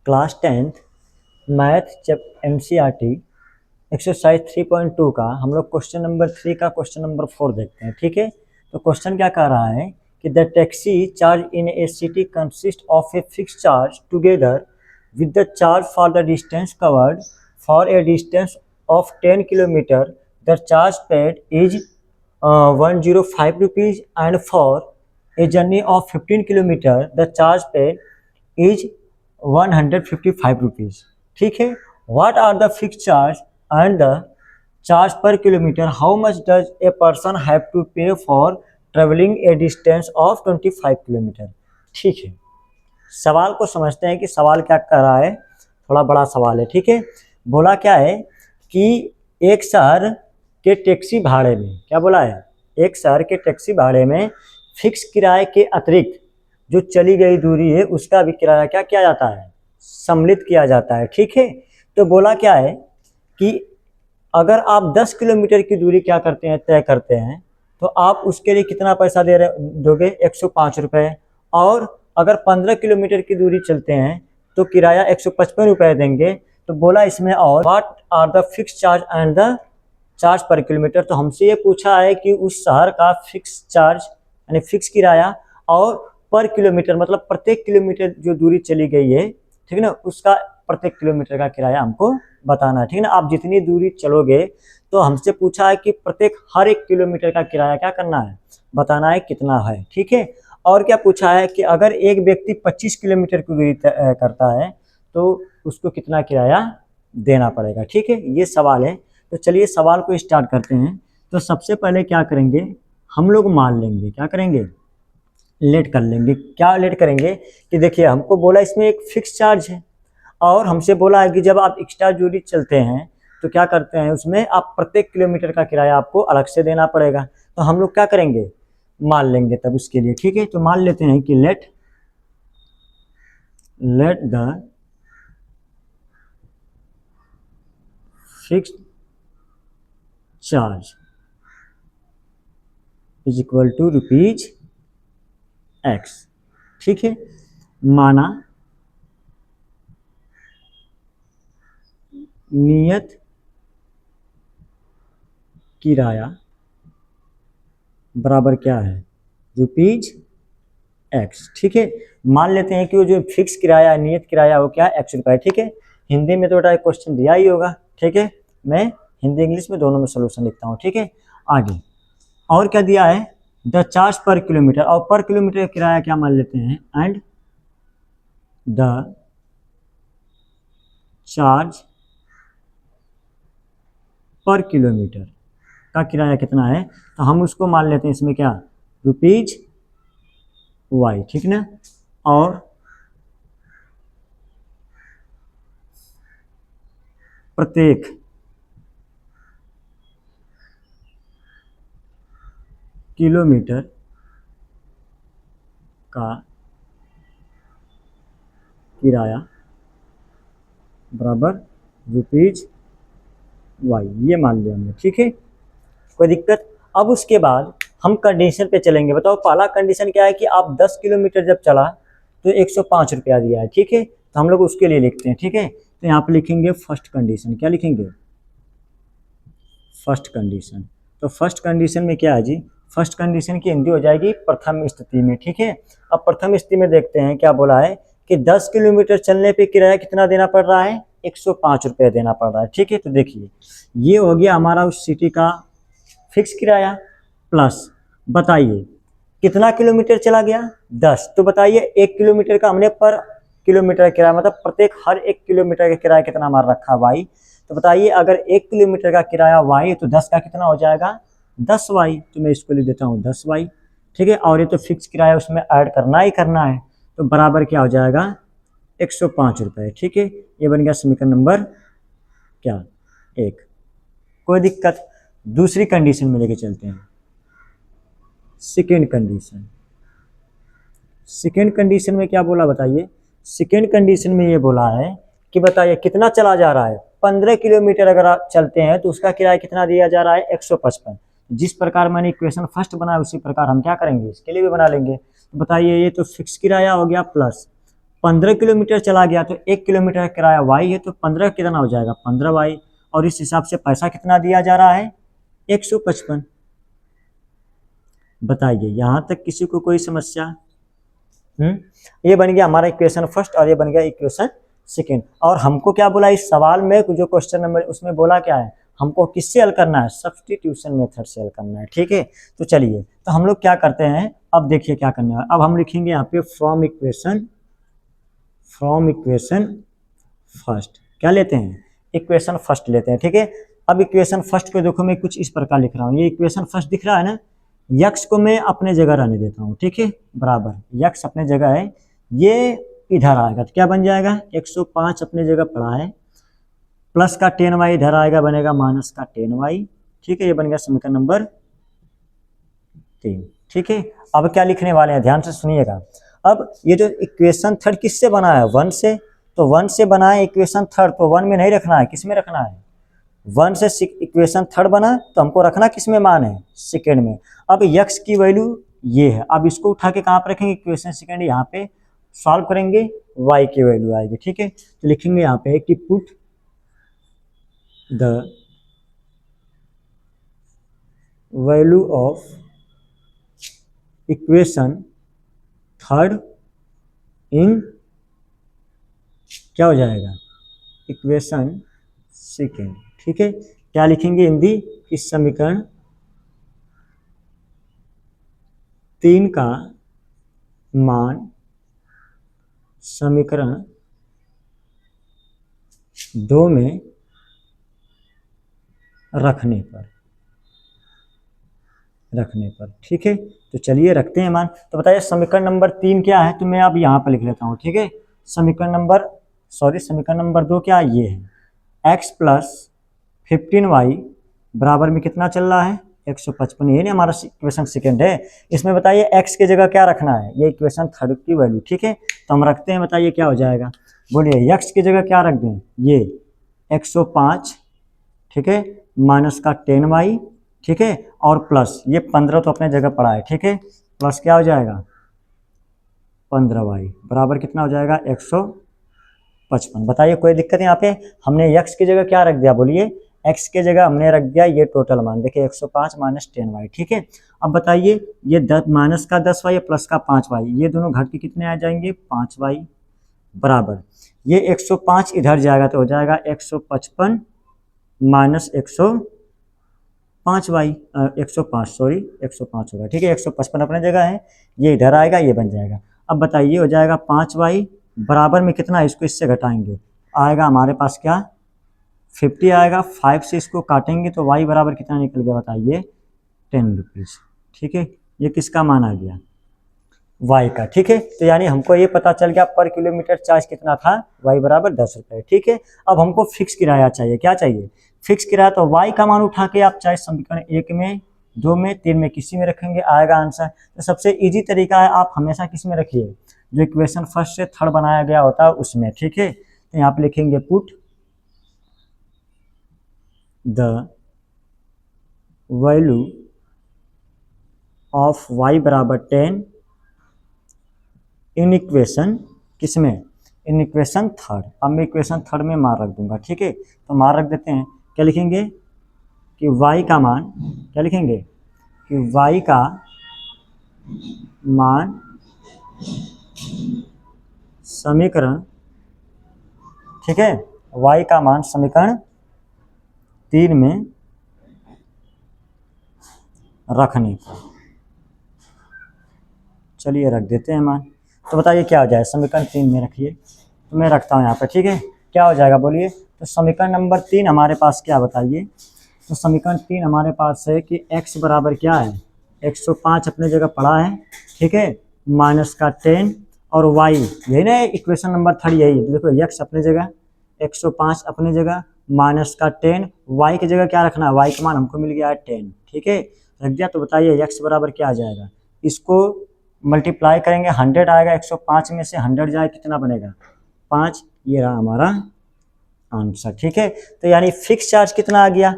Class 10th math NCERT exercise 3.2 का हम लोग क्वेश्चन नंबर 3 का क्वेश्चन नंबर 4 देखते हैं। ठीक है, तो क्वेश्चन क्या कह रहा है कि the taxi charge in a city consist of a fix charge together with the charge for the distance covered for a distance of 10 kilometre the charge paid is 105 rupees and for a journey of 15 kilometre the charge paid is 155 rupees. ठीक है, what are the fix charge and the charge per kilometre, how much does a person have to pay for travelling A distance of 25 kilometre. ठीक है, सवाल को समझते हैं कि सवाल क्या कर रहा है। थोड़ा बड़ा सवाल है। ठीक है, बोला क्या है कि एक शहर के टैक्सी भाड़े में, क्या बोला है, एक शहर के टैक्सी भाड़े में फिक्स किराए के अतिरिक्त जो चली गई दूरी है उसका भी किराया क्या किया जाता है, सम्मिलित किया जाता है। ठीक है, तो बोला क्या है कि अगर आप 10 किलोमीटर की दूरी क्या करते हैं, तय करते हैं, तो आप उसके लिए कितना पैसा दोगे, 105 रुपये। और अगर 15 किलोमीटर की दूरी चलते हैं तो किराया 155 रुपये देंगे। तो बोला इसमें और what are the fix charge and the charge per kilometre. तो हमसे ये पूछा है कि उस शहर का फिक्स चार्ज यानी फिक्स किराया और पर किलोमीटर मतलब प्रत्येक किलोमीटर जो दूरी चली गई है, ठीक है ना, उसका प्रत्येक किलोमीटर का किराया हमको बताना है। ठीक है ना, आप जितनी दूरी चलोगे तो हमसे पूछा है कि प्रत्येक हर एक किलोमीटर का किराया क्या करना है, बताना है कितना है। ठीक है, और क्या पूछा है कि अगर एक व्यक्ति 25 किलोमीटर की दूरी करता है तो उसको कितना किराया देना पड़ेगा। ठीक है, ये सवाल है। तो चलिए सवाल को स्टार्ट करते हैं। तो सबसे पहले क्या करेंगे, हम लोग मान लेंगे, क्या करेंगे, लेट कर लेंगे। क्या लेट करेंगे कि देखिए हमको बोला इसमें एक फिक्स चार्ज है और हमसे बोला है कि जब आप एक्स्ट्रा दूरी चलते हैं तो क्या करते हैं, उसमें आप प्रत्येक किलोमीटर का किराया आपको अलग से देना पड़ेगा। तो हम लोग क्या करेंगे, मान लेंगे तब उसके लिए। ठीक है, तो मान लेते हैं कि let the fixed charge is equal to rupees X. ठीक है, माना नियत किराया बराबर क्या है, रुपीज एक्स। ठीक है, मान लेते हैं कि वो जो फिक्स किराया नियत किराया हो क्या, एक्स रुपये। ठीक है, हिंदी में तो बेटा क्वेश्चन दिया ही होगा। ठीक है, मैं हिंदी इंग्लिश में दोनों में सोल्यूशन लिखता हूँ। ठीक है, आगे और क्या दिया है, द चार्ज पर किलोमीटर, और पर किलोमीटर किराया क्या मान लेते हैं, and the charge per kilometre का किराया कितना है, तो हम उसको मान लेते हैं इसमें क्या, रुपीज वाई। ठीक ना, और प्रत्येक किलोमीटर का किराया बराबर रुपीज वाई, ये मान लिया हमने। ठीक है, कोई दिक्कत। अब उसके बाद हम कंडीशन पे चलेंगे। बताओ पहला कंडीशन क्या है कि आप 10 किलोमीटर जब चला तो 105 रुपया दिया है। ठीक है, तो हम लोग उसके लिए लिखते हैं। ठीक है, तो यहाँ पे लिखेंगे फर्स्ट कंडीशन। क्या लिखेंगे, फर्स्ट कंडीशन। तो फर्स्ट कंडीशन में क्या है जी, फर्स्ट कंडीशन की हिंदी हो जाएगी प्रथम स्थिति में। ठीक है, अब प्रथम स्थिति में देखते हैं क्या बोला है कि 10 किलोमीटर चलने पे किराया कितना देना पड़ रहा है, 105 रुपये देना पड़ रहा है। ठीक है, तो देखिए ये हो गया हमारा उस सिटी का फिक्स किराया, प्लस बताइए कितना किलोमीटर चला गया, 10। तो बताइए 1 किलोमीटर का हमने पर किलोमीटर किराया मतलब प्रत्येक हर 1 किलोमीटर का किराया कितना हमारा रखा वाई। तो बताइए अगर 1 किलोमीटर का किराया वाई तो 10 का कितना हो जाएगा, 10 वाई। तो मैं इसको लिख देता हूँ 10 वाई। ठीक है, और ये तो फिक्स किराया उसमें ऐड करना ही करना है, तो बराबर क्या हो जाएगा, 105 रुपये। ठीक है, ये बन गया समीकरण नंबर क्या, 1। कोई दिक्कत। दूसरी कंडीशन में लेके चलते हैं, सेकेंड कंडीशन। सेकेंड कंडीशन में क्या बोला बताइए, सेकेंड कंडीशन में ये बोला है कि बताइए कितना चला जा रहा है, 15 किलोमीटर अगर आप चलते हैं तो उसका किराया कितना दिया जा रहा है, 155। जिस प्रकार मैंने इक्वेशन फर्स्ट बनाया उसी प्रकार हम क्या करेंगे इसके लिए भी बना लेंगे। तो बताइए ये तो फिक्स किराया हो गया प्लस 15 किलोमीटर चला गया तो 1 किलोमीटर का किराया y है, तो 15 कितना हो जाएगा 15y, और इस हिसाब से पैसा कितना दिया जा रहा है 155। बताइए यहाँ तक किसी को कोई समस्या? ये बन गया हमारा इक्वेशन फर्स्ट और ये बन गया इक्वेशन सेकेंड। और हमको क्या बोला इस सवाल में, जो क्वेश्चन नंबर उसमें बोला क्या है, हमको किससे हल करना है, सब्स्टिट्यूशन मेथड से हल करना है। ठीक है, तो चलिए तो हम लोग क्या करते हैं, अब देखिए क्या करना है। अब हम लिखेंगे यहाँ पे फ्रॉम इक्वेशन फर्स्ट, क्या लेते हैं इक्वेशन फर्स्ट लेते हैं। ठीक है, अब इक्वेशन फर्स्ट को देखो मैं कुछ इस प्रकार लिख रहा हूँ, ये इक्वेशन फर्स्ट दिख रहा है ना, यक्स को मैं अपने जगह रहने देता हूँ। ठीक है, बराबर यक्स अपने जगह है, ये इधर आएगा तो क्या बन जाएगा 105 अपने जगह पड़ा है, प्लस का 10y इधर आएगा बनेगा माइनस का 10y। ठीक है, ये बन गया समीकरण नंबर 3। ठीक है, अब क्या लिखने वाले हैं ध्यान से सुनिएगा। अब ये जो इक्वेशन थर्ड किससे बना है 1 से, तो 1 से बना है इक्वेशन थर्ड, तो 1 में नहीं रखना है, किस में रखना है 1 से इक्वेशन थर्ड बना तो हमको रखना किस में मान है सेकेंड में। अब यक्स की वैल्यू ये है, अब इसको उठा के कहाँ पर रखेंगे इक्वेशन सेकेंड, यहाँ पे सॉल्व करेंगे y की वैल्यू आएगी। ठीक है, तो लिखेंगे यहाँ पे कि put the value of equation third in क्या हो जाएगा इक्वेशन सेकेंड। ठीक है, क्या लिखेंगे हिंदी, इस समीकरण 3 का मान समीकरण 2 में रखने पर। ठीक है, तो चलिए रखते हैं मान। तो बताइए समीकरण नंबर 3 क्या है, तो मैं अब यहाँ पर लिख लेता हूँ। ठीक है, समीकरण नंबर 2 क्या है, ये है x प्लस 15y बराबर में कितना चल रहा है 155। ये नहीं हमारा इक्वेशन सेकेंड है, इसमें बताइए x की जगह क्या रखना है, ये इक्वेशन थर्ड की वैल्यू। ठीक है, तो हम रखते हैं, बताइए क्या हो जाएगा, बोलिए x की जगह क्या रख दें, ये 105। ठीक है, माइनस का 10y। ठीक है, और प्लस ये 15 तो अपने जगह पड़ा है। ठीक है, प्लस क्या हो जाएगा 15y बराबर कितना हो जाएगा 155। बताइए कोई दिक्कत है यहाँ पे, हमने x की जगह क्या रख दिया, बोलिए x के जगह हमने रख दिया ये टोटल मान, देखिए 105 माइनस 10y। ठीक है, अब बताइए ये माइनस का 10y प्लस का 5y, ये दोनों घट के कितने आ जाएंगे 5y बराबर, ये 105 इधर जाएगा तो हो जाएगा 155 माइनस 105y 105 होगा। ठीक है, 155 अपने जगह है, ये इधर आएगा ये बन जाएगा। अब बताइए हो जाएगा 5y बराबर में कितना, इसको इससे घटाएंगे आएगा हमारे पास क्या 50 आएगा, 5 से इसको काटेंगे तो y बराबर कितना निकल गया बताइए 10 रुपीज़। ठीक है, ये किसका मान आ गया y का। ठीक है, तो यानी हमको ये पता चल गया पर किलोमीटर चार्ज कितना था, y बराबर 10 रुपये। ठीक है, अब हमको फिक्स किराया चाहिए, क्या चाहिए फिक्स किराया, तो y का मान उठा के आप चाहे समीकरण 1 में 2 में 3 में किसी में रखेंगे आएगा आंसर। तो सबसे इजी तरीका है, आप हमेशा किस में रखिए जो इक्वेशन फर्स्ट से थर्ड बनाया गया होता है उसमें। ठीक है, तो यहाँ पे लिखेंगे put the value of y बराबर 10 इन इक्वेशन किसमें, इन इक्वेशन थर्ड। अब मैं इक्वेशन थर्ड में मान रख दूंगा। ठीक है, तो मान रख देते हैं, क्या लिखेंगे कि y का मान, क्या लिखेंगे कि y का मान समीकरण, ठीक है y का मान समीकरण 3 में रखने पर। चलिए रख देते हैं मान, तो बताइए क्या हो जाए, समीकरण 3 में रखिए, तो मैं रखता हूँ यहाँ पर। ठीक है, क्या हो जाएगा बोलिए, तो समीकरण नंबर 3 हमारे पास क्या बताइए, तो समीकरण 3 हमारे पास है कि x बराबर क्या है 105 अपने जगह पड़ा है। ठीक है, माइनस का 10 और y, यही ना इक्वेशन नंबर 3 यही है। देखो x अपने जगह 105 अपने जगह माइनस का 10, y की जगह क्या रखना है, y का मान हमको मिल गया है 10। ठीक है, रख दिया, तो बताइए x बराबर क्या आ जाएगा, इसको मल्टीप्लाई करेंगे 100 आएगा, 105 में से 100 जाए कितना बनेगा 5, ये रहा हमारा आंसर। ठीक है, तो यानी फिक्स चार्ज कितना आ गया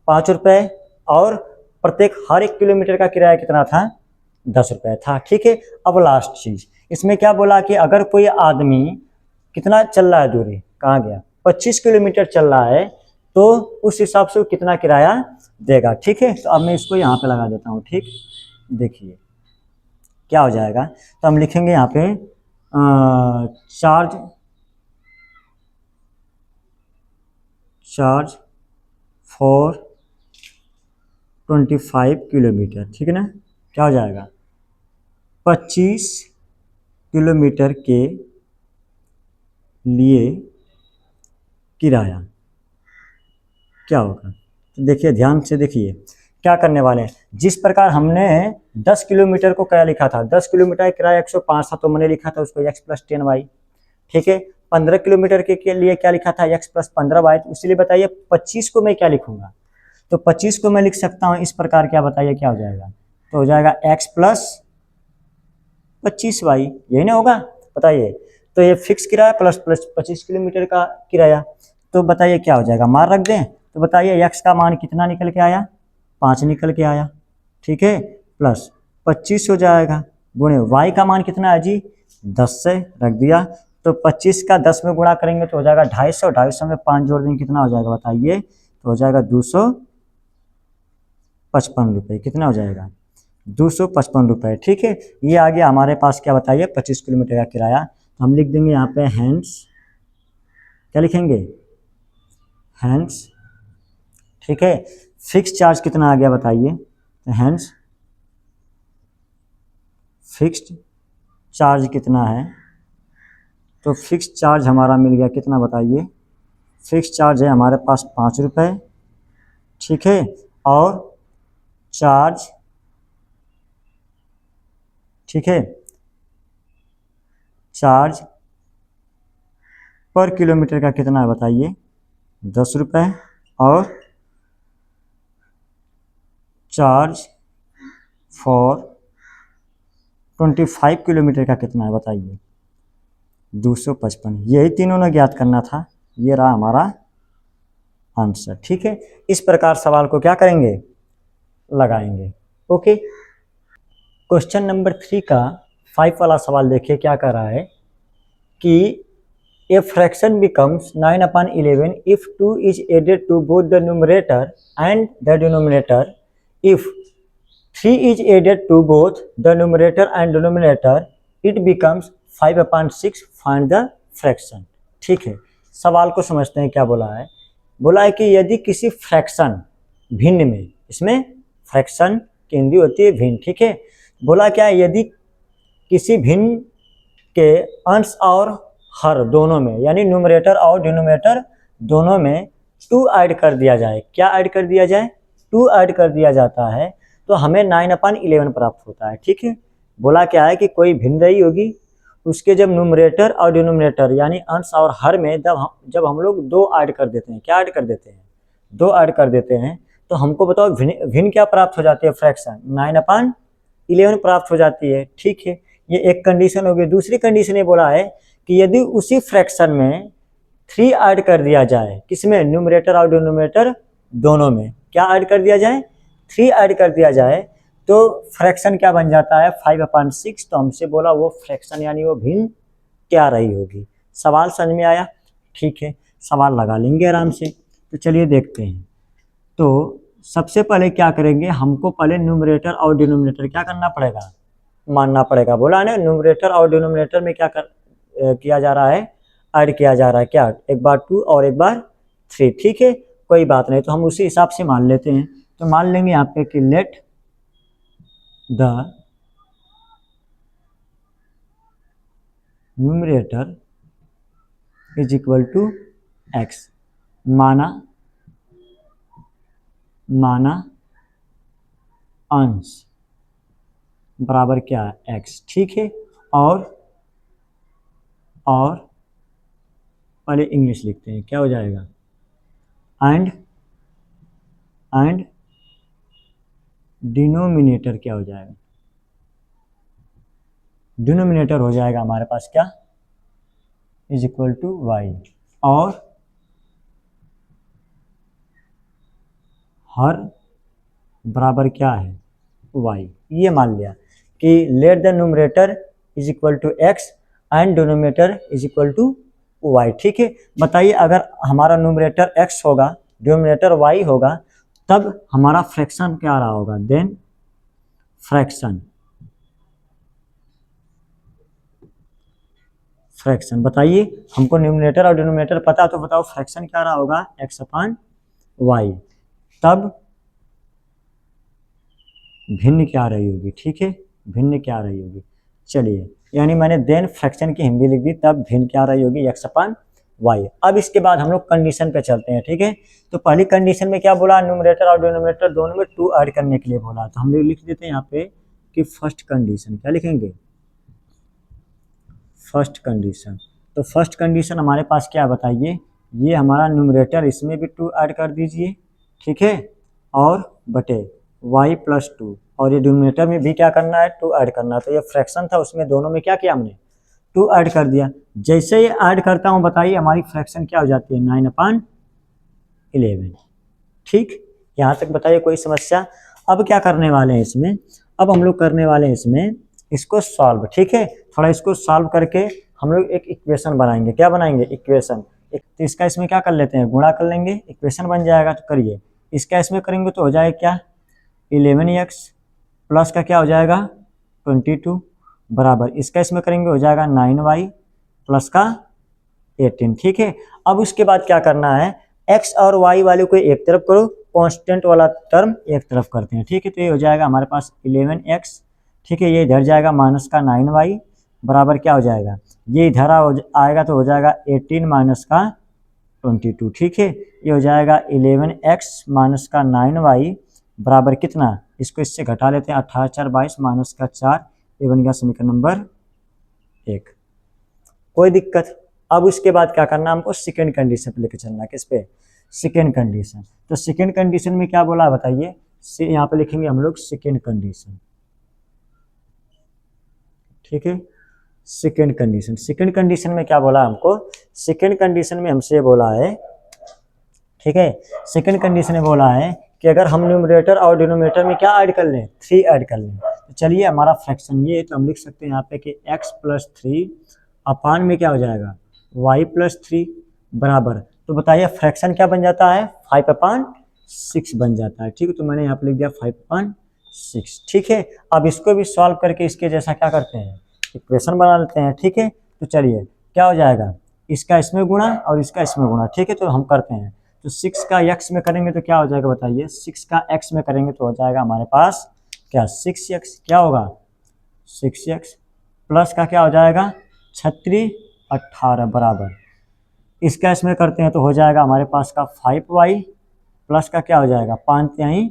5 रुपये, और प्रत्येक हर 1 किलोमीटर का किराया कितना था 10 रुपये था। ठीक है, अब लास्ट चीज़, इसमें क्या बोला कि अगर कोई आदमी कितना चल रहा है, दूरी कहाँ गया, 25 किलोमीटर चल रहा है, तो उस हिसाब से वो कितना किराया देगा। ठीक है, तो अब मैं इसको यहाँ पे लगा देता हूँ। ठीक, देखिए क्या हो जाएगा, तो हम लिखेंगे यहाँ पे चार्ज फॉर 25 किलोमीटर। ठीक है ना, क्या हो जाएगा, 25 किलोमीटर के लिए किराया क्या होगा। तो देखिए ध्यान से देखिए क्या करने वाले हैं। जिस प्रकार हमने 10 किलोमीटर को क्या लिखा था, 10 किलोमीटर का किराया 105 था, तो मैंने लिखा था उसको x प्लस 10y। ठीक है, 15 किलोमीटर के लिए क्या लिखा था, x प्लस 15y। तो इसलिए बताइए 25 को मैं क्या लिखूंगा, तो 25 को मैं लिख सकता हूँ इस प्रकार, क्या बताइए क्या हो जाएगा, तो हो जाएगा x प्लस 25y, यही ना होगा, बताइए। तो ये फिक्स किराया प्लस प्लस 25 किलोमीटर का किराया, तो बताइए क्या हो जाएगा, मार रख दें, तो बताइए x का मान कितना निकल के आया, 5 निकल के आया। ठीक है, प्लस 25 हो जाएगा, गुणे y का मान कितना है जी, 10 से रख दिया, तो 25 का 10 में गुणा करेंगे तो हो जाएगा 250, 250 में 5 जोड़ देंगे कितना हो जाएगा बताइए, तो हो जाएगा 255 रुपये। कितना हो जाएगा, 255 रुपये। ठीक है, ये आ गया हमारे पास, क्या बताइए, 25 किलोमीटर का किराया। तो हम लिख देंगे यहाँ पे हैंड्स, क्या लिखेंगे, हैंड्स। ठीक है, फिक्स चार्ज कितना आ गया बताइए, तो हैंड्स फिक्स्ड चार्ज कितना है, तो फिक्स चार्ज हमारा मिल गया कितना बताइए, फिक्स चार्ज है हमारे पास 5 रुपये। ठीक है, और चार्ज, ठीक है, चार्ज पर किलोमीटर का कितना है बताइए, 10 रुपये, और चार्ज फॉर 25 किलोमीटर का कितना है बताइए, 255। यही तीनों ने ज्ञात करना था, ये रहा हमारा आंसर। ठीक है, इस प्रकार सवाल को क्या करेंगे, लगाएंगे। ओके, क्वेश्चन नंबर 3 का 5 वाला सवाल देखिए क्या कर रहा है कि a fraction becomes 9/11 if 2 is added to both the numerator and the denominator. If 3 is added to both the numerator and denominator, it becomes 5/6. Find the fraction. ठीक है, सवाल को समझते हैं क्या बोला है। बोला है कि यदि किसी फ्रैक्शन भिन्न में, इसमें फ्रैक्शन की हिंदी होती है भिन्न। ठीक है, बोला क्या है, यदि किसी भिन्न के अंश और हर दोनों में, यानी न्यूमरेटर और डिनोमिनेटर दोनों में 2 ऐड कर दिया जाए। क्या ऐड कर दिया जाए, 2 ऐड कर दिया जाता है, तो हमें 9/11 प्राप्त होता है। ठीक है, बोला क्या है कि कोई भिन्नदायी होगी, उसके जब न्यूमरेटर और डिनोमिनेटर यानी अंश और हर में जब हम लोग 2 ऐड कर देते हैं, क्या ऐड कर देते हैं, 2 ऐड कर देते हैं, तो हमको बताओ भिन्न क्या प्राप्त हो जाती है, फ्रैक्शन 9/11 प्राप्त हो जाती है। ठीक है, ये एक कंडीशन हो गई। दूसरी कंडीशन ये बोला है कि यदि उसी फ्रैक्शन में 3 ऐड कर दिया जाए, किसमें, न्यूमरेटर और डिनोमिनेटर दोनों में, क्या ऐड कर दिया जाए, 3 ऐड कर दिया जाए, तो फ्रैक्शन क्या बन जाता है, 5/6। तो हमसे बोला वो फ्रैक्शन यानी वो भिन्न क्या रही होगी। सवाल समझ में आया। ठीक है, सवाल लगा लेंगे आराम से। तो चलिए देखते हैं। तो सबसे पहले क्या करेंगे, हमको पहले न्यूमरेटर और डिनोमिनेटर क्या करना पड़ेगा, मानना पड़ेगा। बोला ना, न्यूमरेटर और डिनोमिनेटर में क्या किया जा रहा है, ऐड किया जा रहा है, क्या, एक बार 2 और एक बार 3। ठीक है, कोई बात नहीं, तो हम उसी हिसाब से मान लेते हैं। तो मान लेंगे यहाँ पे कि let the numerator is equal to X. माना अंश बराबर क्या है, एक्स। ठीक है, और पहले इंग्लिश लिखते हैं, क्या हो जाएगा, एंड डिनोमिनेटर क्या हो जाएगा, डिनोमिनेटर हो जाएगा हमारे पास क्या, इज इक्वल टू वाई, और हर बराबर क्या है, वाई। ये मान लिया कि let the numerator is equal to X and denominator is equal to Y. ठीक है, बताइए अगर हमारा न्यूमरेटर एक्स होगा, डिनोमिनेटर वाई होगा, तब हमारा फ्रैक्शन क्या रहा होगा? देन फ्रैक्शन बताइए, हमको न्यूमरेटर और डिनोमिनेटर पता, तो बताओ फ्रैक्शन क्या रहा होगा? X upon y. तब भिन्न क्या रही होगी? ठीक है, भिन्न क्या रही होगी? चलिए, यानी मैंने देन फ्रैक्शन की हिंदी लिख दी, तब भिन्न क्या रही होगी? X upon y. अब इसके बाद हम लोग कंडीशन पे चलते हैं। ठीक है, तो पहली कंडीशन में क्या बोला? न्यूमरेटर और डिनोमिनेटर दोनों में 2 ऐड करने के लिए बोला, तो हम लोग लिख देते हैं यहाँ पे कि फर्स्ट कंडीशन। क्या लिखेंगे? First condition. तो फर्स्ट कंडीशन हमारे पास क्या बताइए? ये हमारा न्यूमरेटर, इसमें भी 2 ऐड कर दीजिए। ठीक है, और बटे y प्लस 2, और ये डिनोमिनेटर में भी क्या करना है? 2 ऐड करना है। तो ये फ्रैक्शन था, उसमें दोनों में क्या किया हमने? 2 ऐड कर दिया। जैसे ये ऐड करता हूँ, बताइए हमारी फ्रैक्शन क्या हो जाती है? 9/11। ठीक, यहाँ तक बताइए कोई समस्या? अब क्या करने वाले हैं इसमें? अब हम लोग करने वाले हैं इसमें इसको सॉल्व। ठीक है, थोड़ा इसको सॉल्व करके हम लोग एक इक्वेशन बनाएंगे। क्या बनाएंगे? इक्वेशन। तो इसका इसमें क्या कर लेते हैं? गुणा कर लेंगे, इक्वेशन बन जाएगा। तो करिए, इसका इसमें करेंगे तो हो जाएगा क्या? 11x प्लस का क्या हो जाएगा? 22 बराबर, इसका इसमें करेंगे हो जाएगा 9y प्लस का 18। ठीक है, अब उसके बाद क्या करना है? x और y वाले को एक तरफ करो, कांस्टेंट वाला टर्म एक तरफ करते हैं। ठीक है, तो ये हो जाएगा हमारे पास 11x। ठीक है, ये इधर जाएगा माइनस का 9y बराबर क्या हो जाएगा? ये इधर आएगा तो हो जाएगा 18 माइनस का 22। ठीक है, ये हो जाएगा 11x माइनस का 9y बराबर कितना? इसको इससे घटा लेते हैं, 18 4 22 माइनस का 4, ये बन गया समीकरण नंबर 1। कोई दिक्कत? अब उसके बाद क्या करना? हमको सेकेंड कंडीशन पे लेके चलना है। किस पे? Second condition. तो सेकेंड कंडीशन में क्या बोला बताइए? यहाँ पे लिखेंगे हम लोग सेकेंड कंडीशन। ठीक है, सेकेंड कंडीशन। सेकेंड कंडीशन में क्या बोला हमको? सेकेंड कंडीशन में हमसे बोला है, ठीक है, सेकेंड कंडीशन में बोला है कि अगर हम न्यूमरेटर और डिनोमिनेटर में क्या ऐड कर लें? 3 ऐड कर लें। तो चलिए, हमारा फ्रैक्शन ये, तो हम लिख सकते हैं यहाँ पे कि x प्लस 3 अपान में क्या हो जाएगा? y प्लस 3 बराबर, तो बताइए फ्रैक्शन क्या बन जाता है? 5/6 बन जाता है। ठीक है, तो मैंने यहाँ पे लिख दिया 5/6। ठीक है, अब इसको भी सॉल्व करके इसके जैसा क्या करते हैं? इक्वेशन बना लेते हैं। ठीक है, तो चलिए क्या हो जाएगा? इसका इसमें गुणा और इसका इसमें गुणा। ठीक है, तो हम करते हैं। तो 6 का x में करेंगे तो क्या हो जाएगा बताइए? 6 का x में करेंगे तो हो जाएगा हमारे पास क्या? 6x। क्या होगा? 6x प्लस का क्या हो जाएगा? 36 18 बराबर, इसका इसमें करते हैं तो हो जाएगा हमारे पास का 5y प्लस का क्या हो जाएगा? 5 3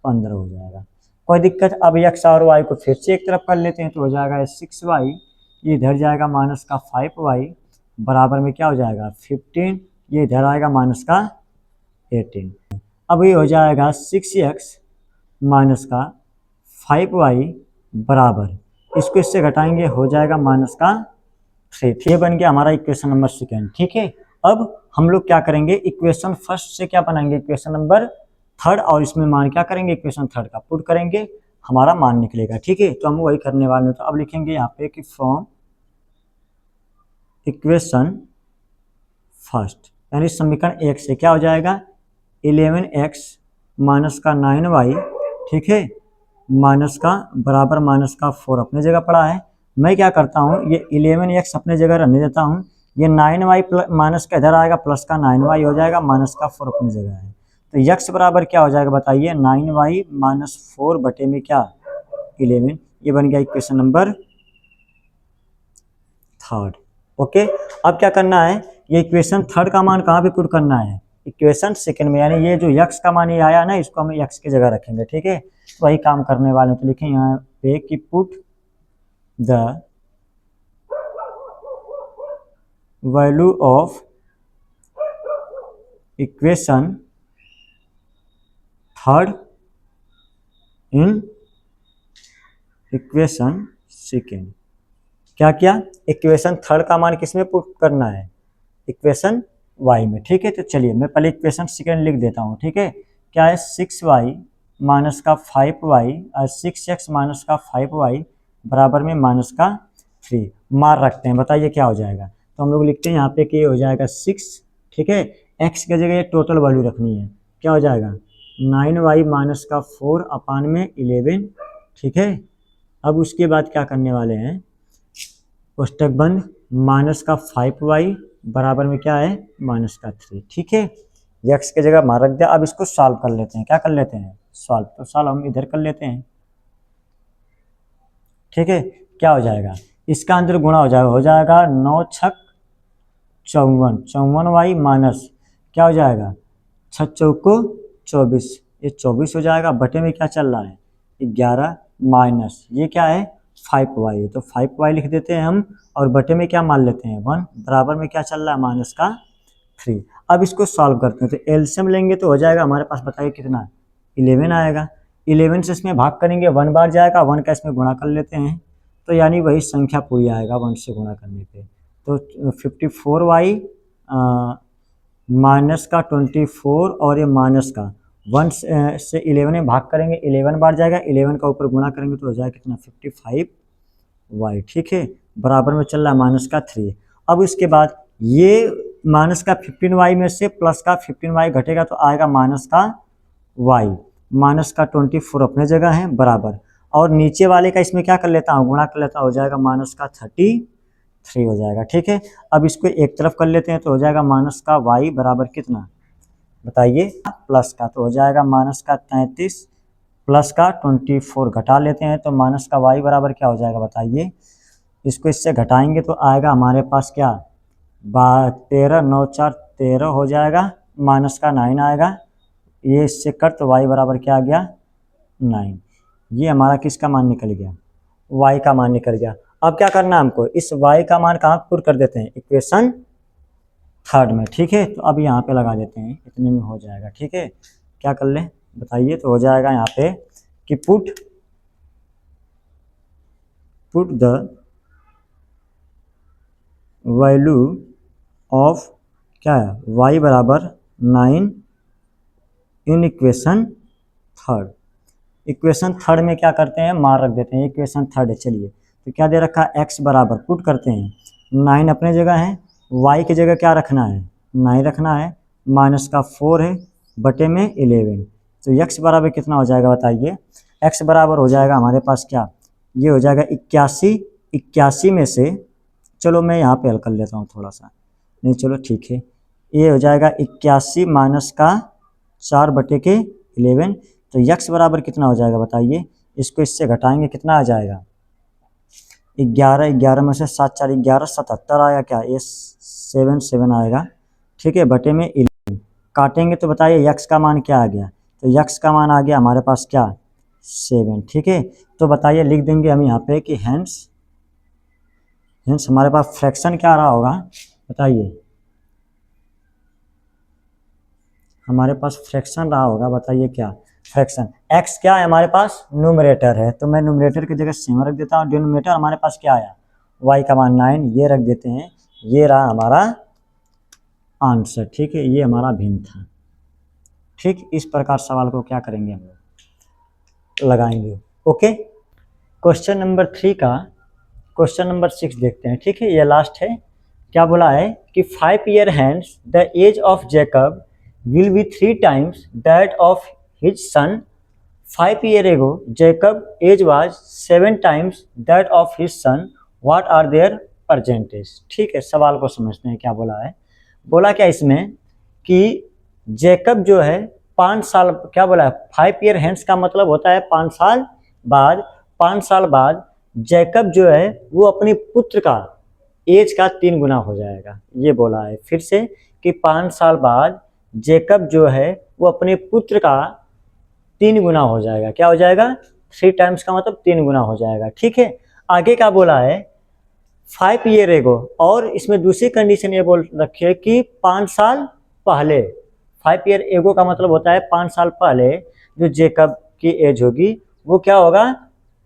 15 हो जाएगा। कोई दिक्कत? अब x और y को फिर से एक तरफ कर लेते हैं तो हो जाएगा 6y, ये इधर जाएगा माइनस का 5y बराबर में क्या हो जाएगा? 15, ये इधर आएगा माइनस का 18। अब ये हो जाएगा 6x माइनस का 5y बराबर, इसको इससे घटाएंगे हो जाएगा माइनस का 3। ये बन गया हमारा इक्वेशन नंबर सेकेंड। ठीक है, अब हम लोग क्या करेंगे? इक्वेशन फर्स्ट से क्या बनाएंगे? इक्वेशन नंबर थर्ड, और इसमें मान क्या करेंगे? इक्वेशन थर्ड का पुट करेंगे, हमारा मान निकलेगा। ठीक है, तो हम वही करने वाले हैं। तो अब लिखेंगे यहाँ पे कि फ्रॉम इक्वेशन फर्स्ट, यानी समीकरण 1 से क्या हो जाएगा? 11x माइनस का 9y, ठीक है, माइनस का बराबर माइनस का 4 अपने जगह पड़ा है। मैं क्या करता हूँ? ये 11x अपने जगह रहने देता हूँ, ये 9y माइनस का इधर आएगा, प्लस का 9y हो जाएगा, माइनस का 4 अपनी जगह है। तो x बराबर क्या हो जाएगा बताइए? 9y माइनस 4 बटे में क्या? 11। ये बन गया इक्वेशन नंबर थर्ड। ओके, अब क्या करना है? ये इक्वेशन थर्ड का मान कहाँ पे पुट करना है? इक्वेशन सेकंड में, यानी ये जो x का मान ये आया ना, इसको हम x की जगह रखेंगे। ठीक है, तो वही काम करने वाले हैं। तो लिखें यहाँ पे कि put the value of equation third in equation second. क्या किया? इक्वेशन थर्ड का मान किस में पुट करना है? इक्वेशन y में। ठीक है, तो चलिए मैं पहले इक्वेशन सेकेंड लिख देता हूँ। ठीक है, क्या है? 6y माइनस का 5y और 6x माइनस का 5y बराबर में माइनस का 3 मार रखते हैं, बताइए क्या हो जाएगा। तो हम लोग लिखते हैं यहाँ पे कि ये हो जाएगा 6, ठीक है। एक्स की जगह ये टोटल वैल्यू रखनी है, क्या हो जाएगा 9y माइनस का 4 अपान में 11, ठीक है। अब उसके बाद क्या करने वाले हैं, कोष्टक बंद, माइनस का 5y बराबर में क्या है माइनस का 3, ठीक है। एक्स की जगह मार रख दिया। अब इसको सॉल्व कर लेते हैं, क्या कर लेते हैं सॉल्व, तो सॉल्व हम इधर कर लेते हैं, ठीक है। क्या हो जाएगा, इसका अंदर गुणा हो जाएगा 9 छक 54, 54y माइनस क्या हो जाएगा 6 चौको 24, ये 24 हो जाएगा, बटे में क्या चल रहा है 11 माइनस ये क्या है 5y, तो 5y लिख देते हैं हम, और बटे में क्या मान लेते हैं 1, बराबर में क्या चल रहा है माइनस का 3। अब इसको सॉल्व करते हैं, तो एलसीएम लेंगे तो हो जाएगा हमारे पास, बताइए कितना 11 आएगा। 11 से इसमें भाग करेंगे 1 बार जाएगा, 1 का इसमें गुणा कर लेते हैं, तो यानी वही संख्या पूरी आएगा 1 से गुणा करने पे। तो 54y माइनस का 24 और ये माइनस का 1 से 11 में भाग करेंगे, 11 बार जाएगा, 11 का ऊपर गुणा करेंगे तो हो जाएगा कितना 55y, ठीक है। बराबर में चल रहा है माइनस का 3। अब इसके बाद ये माइनस का 15y में से प्लस का 15y घटेगा तो आएगा माइनस का y, माइनस का 24 अपने जगह है बराबर, और नीचे वाले का इसमें क्या कर लेता हूँ गुणा कर लेता हूँ, हो जाएगा माइनस का 33 हो जाएगा, ठीक है। अब इसको एक तरफ कर लेते हैं तो हो जाएगा माइनस का y बराबर कितना, बताइए प्लस का, तो हो जाएगा माइनस का 33 प्लस का 24 घटा लेते हैं तो माइनस का y बराबर क्या हो जाएगा, बताइए। इसको इससे घटाएंगे तो आएगा हमारे पास क्या 13 9 4 13 हो जाएगा, माइनस का 9 आएगा, ये इससे कट तो y बराबर क्या आ गया 9। ये हमारा किसका मान निकल गया, y का मान निकल गया। अब क्या करना है हमको, इस y का मान कहाँ पुट कर देते हैं इक्वेशन 3 में, ठीक है। तो अब यहाँ पे लगा देते हैं, इतने में हो जाएगा, ठीक है। क्या कर लें बताइए, तो हो जाएगा यहाँ पे कि पुट द वैल्यू ऑफ क्या है y बराबर 9 इन इक्वेशन 3। इक्वेशन 3 में क्या करते हैं मार रख देते हैं, इक्वेशन 3 है, चलिए। तो क्या दे रखा है x बराबर पुट करते हैं 9 अपने जगह है, y की जगह क्या रखना है 9 रखना है, माइनस का 4 है बटे में 11, तो x बराबर कितना हो जाएगा बताइए। x बराबर हो जाएगा हमारे पास क्या, ये हो जाएगा 81, 81 में से चलो मैं यहाँ पे हल कर लेता हूँ थोड़ा सा, नहीं चलो ठीक है, ये हो जाएगा 81 माइनस का 4 बटे के 11, तो x बराबर कितना हो जाएगा बताइए। इसको इससे घटाएंगे कितना आ जाएगा 11, 11 में से 7 4 11 77 आएगा, क्या ये 7 7 आएगा, ठीक है, बटे में 11 काटेंगे तो बताइए x का मान क्या आ गया, तो x का मान आ गया हमारे पास क्या 7, ठीक है। तो बताइए लिख देंगे हम यहाँ पे कि हेंस हमारे पास फ्रैक्शन क्या आ रहा होगा बताइए, हमारे पास फ्रैक्शन रहा होगा, बताइए क्या फ्रैक्शन। x क्या है हमारे पास न्यूमरेटर है, तो मैं न्यूमरेटर की जगह 7 रख देता हूँ, डिनोमिनेटर हमारे पास क्या आया y का मान 9, ये रख देते हैं, ये रहा हमारा आंसर, ठीक है। ये हमारा भिन्न था, ठीक। इस प्रकार सवाल को क्या करेंगे हम लोग लगाएंगे, ओके। क्वेश्चन नंबर 3 का क्वेश्चन नंबर 6 देखते हैं, ठीक है, ये लास्ट है। क्या बोला है कि 5 year hence the age of Jacob will be 3 times that of his son. 5 year ago Jacob age was 7 times that of his son. What are their percentage? ठीक है, सवाल को समझते हैं क्या बोला है। बोला क्या इसमें कि जेकब जो है 5 साल, क्या बोला है 5 year hence का मतलब होता है 5 साल बाद, 5 साल बाद जैकब जो है वो अपने पुत्र का एज का 3 गुना हो जाएगा, ये बोला है फिर से कि 5 साल बाद जैकब जो है वो अपने पुत्र का 3 गुना हो जाएगा, क्या हो जाएगा 3 टाइम्स का मतलब 3 गुना हो जाएगा, ठीक है। आगे क्या बोला है 5 year ago, और इसमें दूसरी कंडीशन ये बोल रखी है कि 5 साल पहले, 5 year ago का मतलब होता है 5 साल पहले जो जेकब की एज होगी वो क्या होगा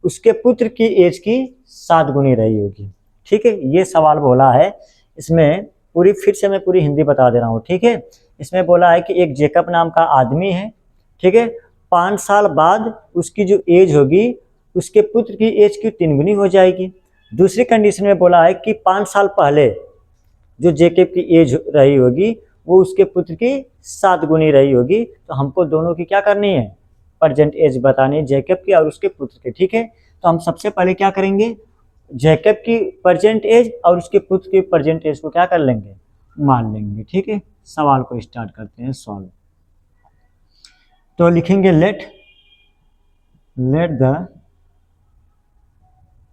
उसके पुत्र की एज की 7 गुनी रही होगी, ठीक है। ये सवाल बोला है, इसमें पूरी फिर से मैं पूरी हिंदी बता दे रहा हूँ, ठीक है। इसमें बोला है कि एक जेकब नाम का आदमी है, ठीक है, 5 साल बाद उसकी जो एज होगी उसके पुत्र की एज की 3 गुनी हो जाएगी। दूसरी कंडीशन में बोला है कि 5 साल पहले जो जेकब की एज रही होगी वो उसके पुत्र की 7 गुनी रही होगी। तो हमको दोनों की क्या करनी है, प्रेजेंट एज बतानी है, जेकब की और उसके पुत्र की। ठीक है, तो हम सबसे पहले क्या करेंगे, जेकब की प्रेजेंट एज और उसके पुत्र की प्रेजेंट एज को क्या कर लेंगे, मान लेंगे। ठीक है, सवाल को स्टार्ट करते हैं सॉल्व। तो लिखेंगे लेट द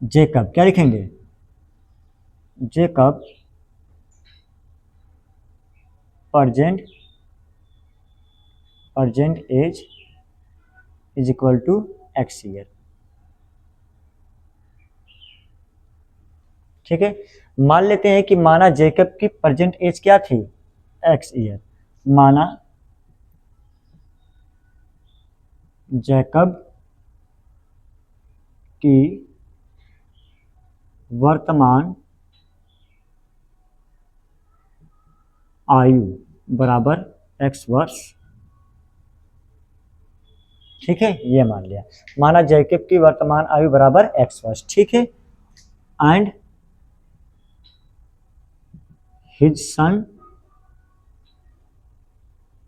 जेकब, क्या लिखेंगे, Jacob present age is equal to X year. ठीक है, मान लेते हैं कि माना जेकब की प्रेजेंट एज क्या थी, एक्स ईयर। माना जेकब की वर्तमान आयु बराबर एक्स वर्ष। ठीक है, ये मान लिया। माना जेकब की वर्तमान आयु बराबर एक्स वर्ष। ठीक है, एंड हिज सन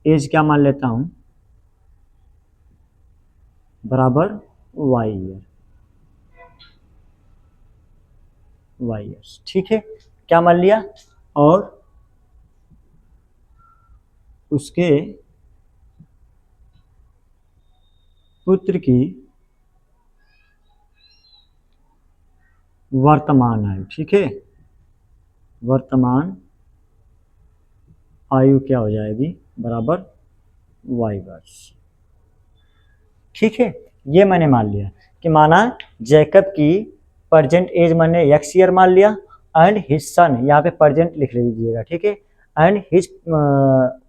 एज क्या मान लेता हूं, बराबर वाई ईयर, वाई ईयर्स। ठीक है, क्या मान लिया, और उसके पुत्र की वर्तमान आयु। ठीक है, वर्तमान आयु क्या हो जाएगी, बराबर वाई वर्ष। ठीक है, ये मैंने मान लिया कि माना जेकब की प्रेजेंट एज मैंने एक्स ईयर मान लिया, एंड हिज सन, यहाँ पे प्रेजेंट लिख लीजिएगा। ठीक है, एंड हिज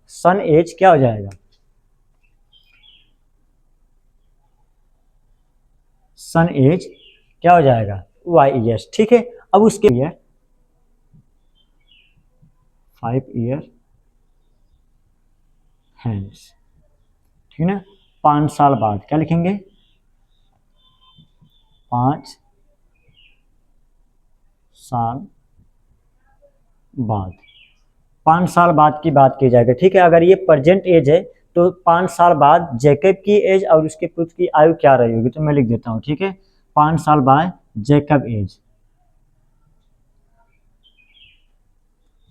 सन एज क्या हो जाएगा, सन एज क्या हो जाएगा, वाई ईयर्स। ठीक है, अब उसके लिए 5 ईयर हैंस। ठीक है ना, 5 साल बाद क्या लिखेंगे, 5 साल बाद, 5 साल बाद की बात की जाएगी। ठीक है, अगर ये प्रेजेंट एज है तो 5 साल बाद जेकब की एज और उसके पुत्र की आयु क्या रही होगी, तो मैं लिख देता हूँ। ठीक है, 5 साल बाद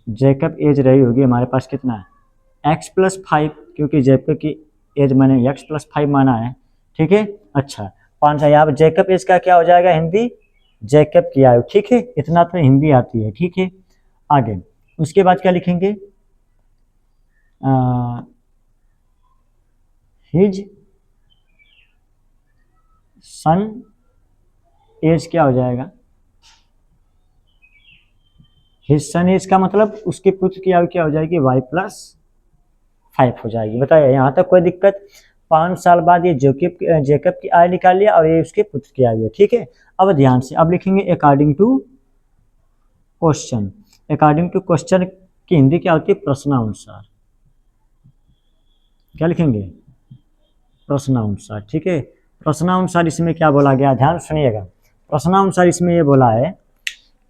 जेकब एज रही होगी हमारे पास कितना है, x प्लस 5, क्योंकि जेकब की एज मैंने x प्लस 5 माना है। ठीक है, अच्छा 5 साल, यहाँ पर जेकब एज का क्या हो जाएगा, हिंदी जेकब की आयु। ठीक है, इतना तो हिंदी आती है। ठीक है, आगे उसके बाद क्या लिखेंगे, हिज सन एज क्या हो जाएगा, हिज सन एज का मतलब उसके पुत्र की आयु क्या हो जाएगी, y प्लस 5 हो जाएगी। बताइए यहाँ तक कोई दिक्कत। 5 साल बाद ये जेकब की आयु निकाल लिया और ये उसके पुत्र की आयु है। ठीक है, अब ध्यान से अब लिखेंगे according to question. According to question की हिंदी क्या होती है, प्रश्नानुसार। क्या लिखेंगे, प्रश्नानुसार। ठीक है, प्रश्नानुसार इसमें क्या बोला गया, ध्यान सुनिएगा। प्रश्नानुसार इसमें ये बोला है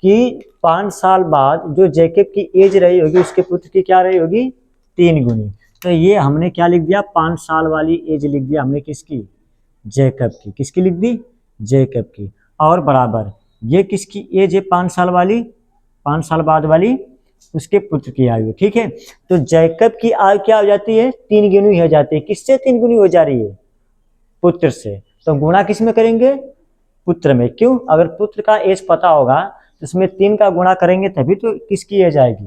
कि 5 साल बाद जो जेकब की एज रही होगी उसके पुत्र की क्या रही होगी, 3 गुनी। तो ये हमने क्या लिख दिया, 5 साल वाली एज लिख दिया हमने, किसकी, जेकब की। किसकी लिख दी, जेकब की। और बराबर ये किसकी एज है, 5 साल वाली, 5 साल बाद वाली उसके पुत्र की आयु। ठीक है, तो जेकब की आयु क्या हो जाती है, 3 गुनी हो जाती है। किससे 3 गुनी हो जा रही है, पुत्र से। तो गुणा किस में करेंगे, पुत्र में। क्यों, अगर पुत्र का एज पता होगा तो इसमें 3 का गुणा करेंगे तभी तो किसकी एज आएगी,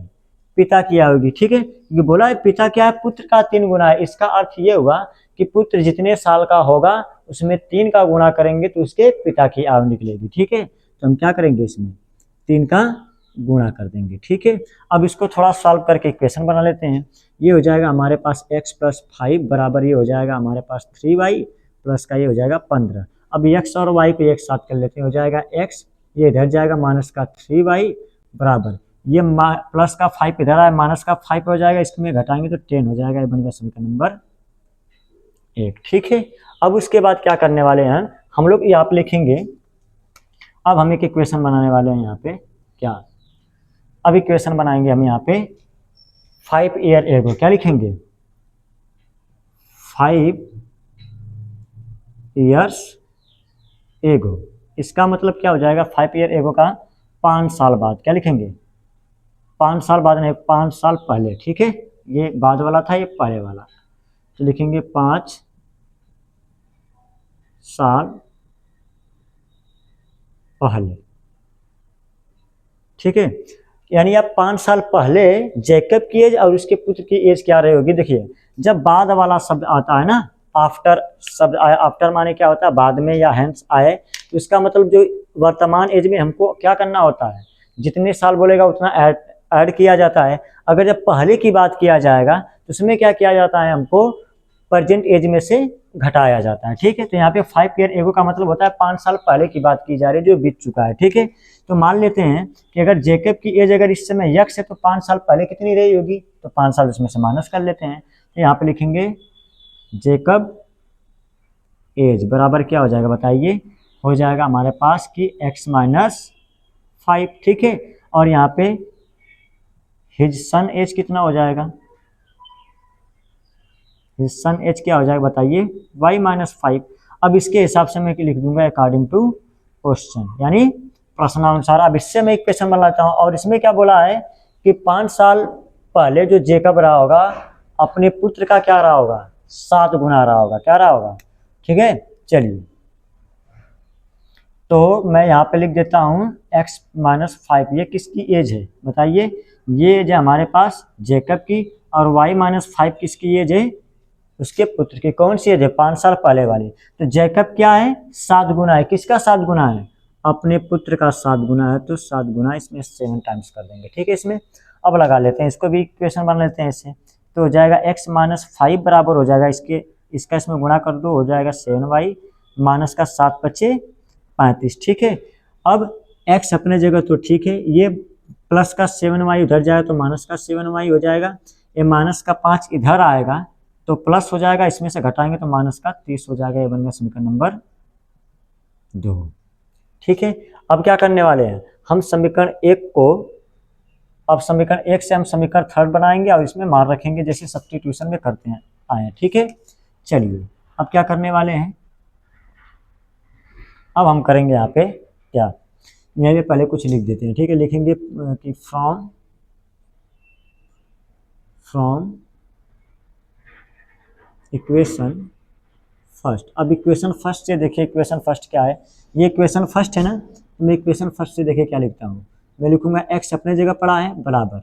पिता की आएगी। ठीक है, ये बोला है पिता क्या है, पुत्र का 3 गुना है। इसका अर्थ ये हुआ कि पुत्र जितने साल का होगा उसमें 3 का गुणा करेंगे तो उसके पिता की आयु निकलेगी। ठीक है, तो हम क्या करेंगे, इसमें 3 का गुणा कर देंगे। ठीक है, अब इसको थोड़ा सॉल्व करके इक्वेशन बना लेते हैं। ये हो जाएगा हमारे पास x प्लस 5 बराबर, ये हो जाएगा हमारे पास 3y प्लस का ये हो जाएगा 15। अब x और y को एक साथ कर लेते हैं, हो जाएगा x, ये इधर जाएगा माइनस का 3y बराबर, ये प्लस का 5 इधर आया, माइनस का 5 हो जाएगा, इसमें घटाएंगे तो 10 हो जाएगा। ये बनेगा समीकरण नंबर 1। ठीक है, अब उसके बाद क्या करने वाले हैं हम लोग, यहाँ पे लिखेंगे अब हम एक इक्वेशन बनाने वाले हैं यहाँ पे क्या, अब इक्वेशन बनाएंगे हम यहाँ पे 5 ईयर एगो, क्या लिखेंगे 5 ईयर्स एगो। इसका मतलब क्या हो जाएगा 5 ईयर एगो का 5 साल बाद, क्या लिखेंगे 5 साल बाद नहीं 5 साल पहले, ठीक है, ये बाद वाला था ये पहले वाला, तो लिखेंगे 5 साल पहले, ठीक है। यानी आप 5 साल पहले जैकब की एज और उसके पुत्र की एज क्या रही होगी। देखिए जब बाद वाला शब्द आता है ना, आफ्टर शब्द आया, आफ्टर माने क्या होता है बाद में या हेंस आए, तो इसका मतलब जो वर्तमान एज में हमको क्या करना होता है, जितने साल बोलेगा उतना ऐड किया जाता है। अगर जब पहले की बात किया जाएगा तो उसमें क्या किया जाता है, हमको प्रेजेंट एज में से घटाया जाता है, ठीक है। तो यहाँ पे 5 ईयर एगो का मतलब होता है 5 साल पहले की बात की जा रही है जो बीत चुका है, ठीक है। तो मान लेते हैं कि अगर जेकब की एज अगर इस समय यक्स है तो 5 साल पहले कितनी रही होगी, तो 5 साल इसमें से माइनस कर लेते हैं। तो यहाँ पे लिखेंगे जेकब एज बराबर क्या हो जाएगा बताइए, हो जाएगा हमारे पास कि x-5, ठीक है। और यहाँ पे हिज सन एज कितना हो जाएगा, हिज सन एज क्या हो जाएगा बताइए y-5। अब इसके हिसाब से मैं लिख दूंगा अकॉर्डिंग टू क्वेश्चन, यानी प्रश्नानुसार। अब इससे मैं एक क्वेश्चन बनाता हूँ और इसमें क्या बोला है कि 5 साल पहले जो जेकब रहा होगा अपने पुत्र का क्या रहा होगा 7 गुना रहा होगा, क्या रहा होगा, ठीक है। चलिए तो मैं यहाँ पे लिख देता हूँ x-5, ये किसकी एज है बताइए, ये एज है हमारे पास जेकब की, और y-5 किसकी एज है, उसके पुत्र की। कौन सी एज है 5 साल पहले वाली। तो जेकब क्या है 7 गुना है, किसका 7 गुना है, अपने पुत्र का 7 गुना है, तो 7 गुना इसमें 7 टाइम्स कर देंगे, ठीक है। इसमें अब लगा लेते हैं, इसको भी इक्वेशन बना लेते हैं इससे, तो हो जाएगा x-5 बराबर हो जाएगा इसका इसमें गुणा कर दो, हो जाएगा 7y माइनस का 7 बचे 35, ठीक है। अब x अपने जगह तो ठीक है, ये प्लस का 7y उधर जाएगा तो माइनस का 7y हो जाएगा, ये माइनस का 5 इधर आएगा तो प्लस हो जाएगा, इसमें से घटाएंगे तो माइनस का 30 हो जाएगा, ये बन गया समीकरण नंबर 2, ठीक है। अब क्या करने वाले हैं हम समीकरण 1 को, अब समीकरण 1 से हम समीकरण 3 बनाएंगे और इसमें मार रखेंगे जैसे सब्स्टिट्यूशन में करते हैं आए, ठीक है। चलिए अब क्या करने वाले हैं, अब हम करेंगे यहाँ पे क्या, यहाँ पे पहले कुछ लिख देते हैं, ठीक है। लिखेंगे कि फ्रॉम इक्वेशन फर्स्ट। अब इक्वेशन फर्स्ट से देखिए इक्वेशन फर्स्ट क्या है, ये इक्वेशन फर्स्ट है ना, तो मैं इक्वेशन फर्स्ट से देखिए क्या लिखता हूँ, मैं लिखूंगा x अपने जगह पड़ा है बराबर,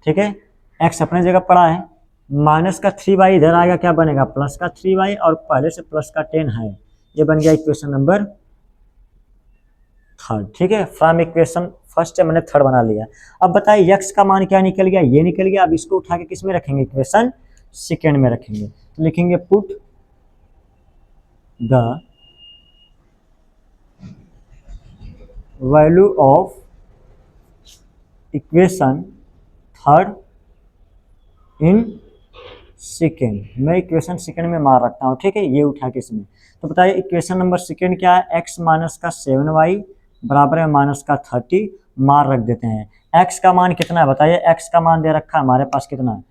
ठीक है, x अपने जगह पड़ा है, माइनस का 3y इधर आएगा क्या बनेगा प्लस का 3y, और पहले से प्लस का 10 है, ये बन गया इक्वेशन नंबर 3, ठीक है। फ्रॉम इक्वेशन फर्स्ट है मैंने 3 बना लिया। अब बताइए x का मान क्या निकल गया, ये निकल गया। अब इसको उठा के किस में रखेंगे, इक्वेशन सेकेंड में रखेंगे, तो लिखेंगे put the value of equation third in second. मैं इक्वेशन सेकेंड में मार रखता हूँ, ठीक है, ये उठा के इसमें। तो बताइए इक्वेशन नंबर सेकेंड क्या है, x माइनस का 7y बराबर है माइनस का 30, मार रख देते हैं। x का मान कितना है बताइए, x का मान दे रखा है हमारे पास कितना है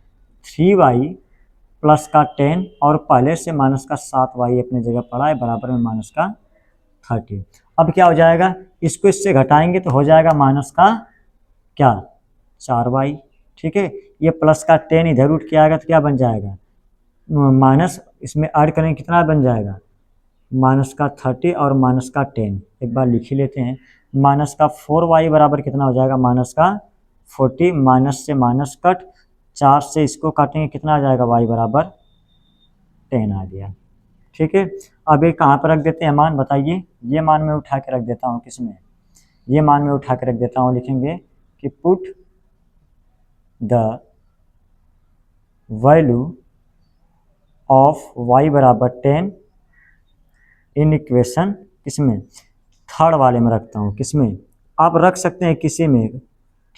3y प्लस का 10, और पहले से माइनस का 7y अपने जगह पड़ा है बराबर में माइनस का 30। अब क्या हो जाएगा, इसको इससे घटाएंगे तो हो जाएगा माइनस का क्या 4y, ठीक है। ये प्लस का 10 इधर उठ के आएगा तो क्या बन जाएगा, माइनस इसमें ऐड करेंगे कितना बन जाएगा माइनस का 30 और माइनस का 10, एक बार लिख ही लेते हैं। माइनस का 4y बराबर कितना हो जाएगा माइनस का 40, माइनस से माइनस कट, 4 से इसको काटेंगे कितना आ जाएगा y बराबर 10 आ गया, ठीक है। अब ये कहाँ पर रख देते हैं मान बताइए, ये मान में उठा के रख देता हूँ किसमें, ये मान में उठा के रख देता हूँ, लिखेंगे कि put the value of y बराबर 10 इन इक्वेशन किसमें थर्ड वाले में रखता हूँ, किसमें आप रख सकते हैं किसी में,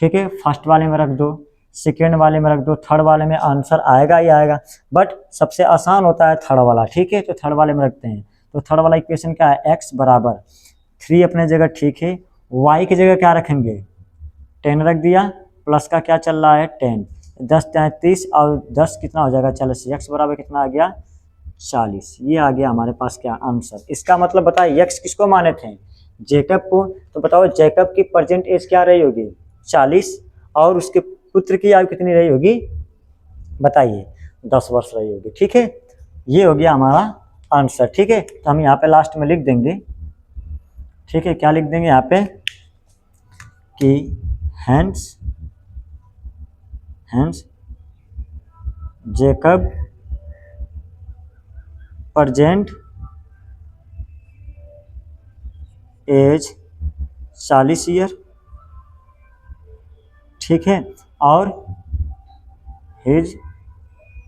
ठीक है, फर्स्ट वाले में रख दो, सेकेंड वाले में रख दो, थर्ड वाले में आंसर आएगा ही आएगा, बट सबसे आसान होता है थर्ड वाला, ठीक है। तो थर्ड वाले में रखते हैं, तो थर्ड वाला इक्वेशन क्या है x बराबर 3 अपने जगह ठीक है, y की जगह क्या रखेंगे, 10 रख दिया, प्लस का क्या चल रहा है 10, 10 33 और 10 कितना हो जाएगा 40, x बराबर कितना आ गया 40। ये आ गया हमारे पास क्या आंसर। इसका मतलब बताइए x किसको माने थे, जैकब को। तो बताओ जैकब की प्रेजेंट एज क्या रही होगी 40, और उसके पुत्र की आयु कितनी रही होगी बताइए 10 वर्ष रही होगी। ठीक है, ये हो गया हमारा आंसर। ठीक है, तो हम यहाँ पे लास्ट में लिख देंगे, ठीक है, क्या लिख देंगे यहाँ पे कि hence Jacob present age 40 year, ठीक है, और हिज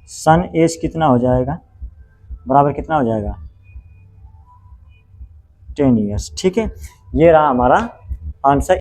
सन एज कितना हो जाएगा, बराबर कितना हो जाएगा 10 ईयर्स। ठीक है, ये रहा हमारा आंसर।